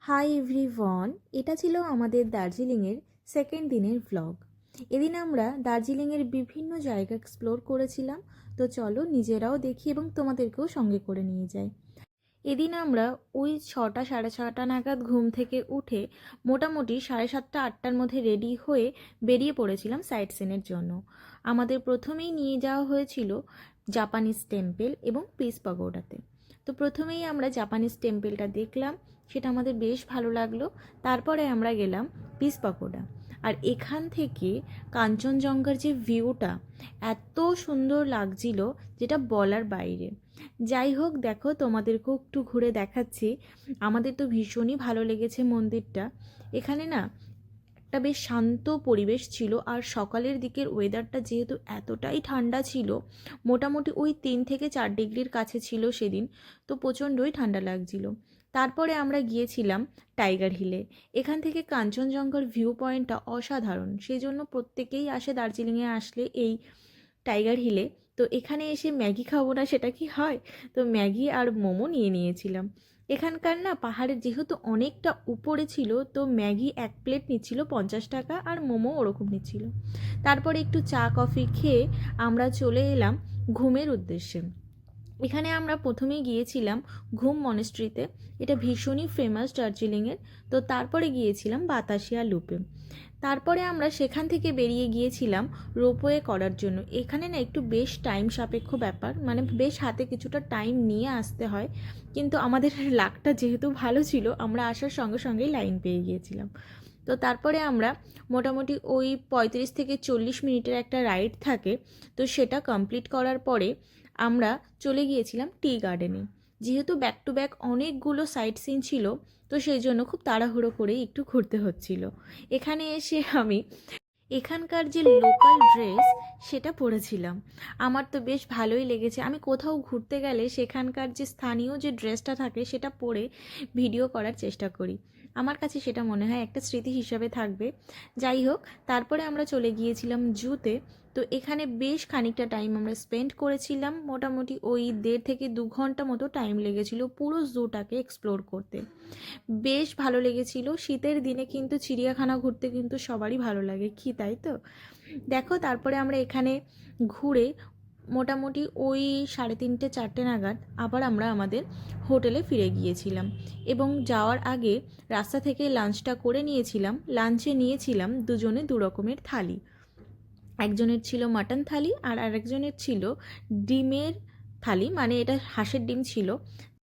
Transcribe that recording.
Hi everyone, এটা ছিল আমাদের দার্জিলিংয়ের সেকেন্ড দিনের ভ্লগ। এদিন আমরা দার্জিলিংয়ের বিভিন্ন জায়গা এক্সপ্লোর করেছিলাম। তো চলো নিজেরাও দেখি এবং তোমাদেরকেও সঙ্গে করে নিয়ে যাই। এদিন আমরা ওই 6টা সাড়ে 6টা নাগাদ ঘুম থেকে উঠে মোটামুটি 7:30 8টার মধ্যে রেডি হয়ে বেরিয়ে পড়েছিলাম সাইট সিনের জন্য। আমাদের প্রথমেই নিয়ে যাওয়া হয়েছিল জাপানিজ টেম্পল এবং পিস পাগোডাতে। তো প্রথমেই আমরা জাপানিজ টেম্পলটা দেখলাম, সেটা আমাদের বেশ ভালো লাগলো। তারপরে আমরা গেলাম পিস পাগোডা। আর এখান থেকে কাঞ্চনজঙ্ঘার যে ভিউটা এত সুন্দর লাগছিল, যেটা বলার বাইরে। যাই হোক, দেখো তোমাদেরকেও একটু ঘুরে দেখাচ্ছি। আমাদের তো ভীষণই ভালো লেগেছে মন্দিরটা। এখানে না একটা বেশ শান্ত পরিবেশ ছিল, আর সকালের দিকের ওয়েদারটা যেহেতু এতটাই ঠান্ডা ছিল, মোটামুটি ওই 3 থেকে 4 ডিগ্রির কাছে ছিল সেদিন, তো প্রচণ্ডই ঠান্ডা লাগছিল। তারপরে আমরা গিয়েছিলাম টাইগার হিলে। এখান থেকে কাঞ্চনজঙ্ঘার ভিউ পয়েন্টটা অসাধারণ, সেই জন্য প্রত্যেকেই আসে দার্জিলিংয়ে আসলে এই টাইগার হিলে। তো এখানে এসে ম্যাগি খাবো না সেটা কি হয়, তো ম্যাগি আর মোমো নিয়ে নিয়েছিলাম। এখানকার না পাহাড়ের যেহেতু অনেকটা উপরে ছিল, তো ম্যাগি 1 প্লেট নিচ্ছিল 50 টাকা, আর মোমো ওরকম নিচ্ছিল। তারপরে একটু চা কফি খেয়ে আমরা চলে এলাম ঘুমের উদ্দেশ্যে। এখানে আমরা প্রথমেই গিয়েছিলাম ঘুম মনেস্ট্রিতে, এটা ভীষণই ফেমাস দার্জিলিংয়ের। তো তারপরে গিয়েছিলাম বাতাসিয়া লুপে। তারপরে আমরা সেখান থেকে বেরিয়ে গিয়েছিলাম রোপওয়ে করার জন্য। এখানে না একটু বেশ টাইম সাপেক্ষ ব্যাপার, মানে বেশ হাতে কিছুটা টাইম নিয়ে আসতে হয়, কিন্তু আমাদের লাকটা যেহেতু ভালো ছিল, আমরা আসার সঙ্গে সঙ্গেই লাইন পেয়ে গিয়েছিলাম। তো তারপরে আমরা মোটামুটি ওই 35 থেকে 40 মিনিটের একটা রাইড থাকে, তো সেটা কমপ্লিট করার পরে আমরা চলে গিয়েছিলাম টি গার্ডেনে। যেহেতু ব্যাক টু ব্যাক অনেকগুলো সাইট সিন ছিল, তো সেই জন্য খুব তাড়াহুড়ো করেই একটু ঘুরতে হচ্ছিল। এখানে এসে আমি এখানকার যে লোকাল ড্রেস সেটা পরেছিলাম। আমার তো বেশ ভালোই লেগেছে। আমি কোথাও ঘুরতে গেলে সেখানকার যে স্থানীয় যে ড্রেসটা থাকে সেটা পরে ভিডিও করার চেষ্টা করি। আমার কাছে সেটা মনে হয় একটা স্মৃতি হিসাবে থাকবে। যাই হোক, তারপরে আমরা চলে গিয়েছিলাম জুতে। তো এখানে বেশ খানিকটা টাইম আমরা স্পেন্ড করেছিলাম, মোটামুটি ওই 1.5 থেকে 2 ঘন্টা মতো টাইম লেগেছিল পুরো জুটাকে এক্সপ্লোর করতে। বেশ ভালো লেগেছিল। শীতের দিনে কিন্তু চিড়িয়াখানা ঘুরতে কিন্তু সবারই ভালো লাগে, কি তাই তো? দেখো, তারপরে আমরা এখানে ঘুরে মোটামুটি ওই 3:30 4টে নাগাদ আবার আমরা আমাদের হোটেলে ফিরে গিয়েছিলাম। এবং যাওয়ার আগে রাস্তা থেকে লাঞ্চটা করে নিয়েছিলাম। লাঞ্চে নিয়েছিলাম দুজনে 2 রকমের থালি। একজনের ছিল মাটন থালি, আর আরেকজনের ছিল ডিমের থালি, মানে এটা হাঁসের ডিম ছিল।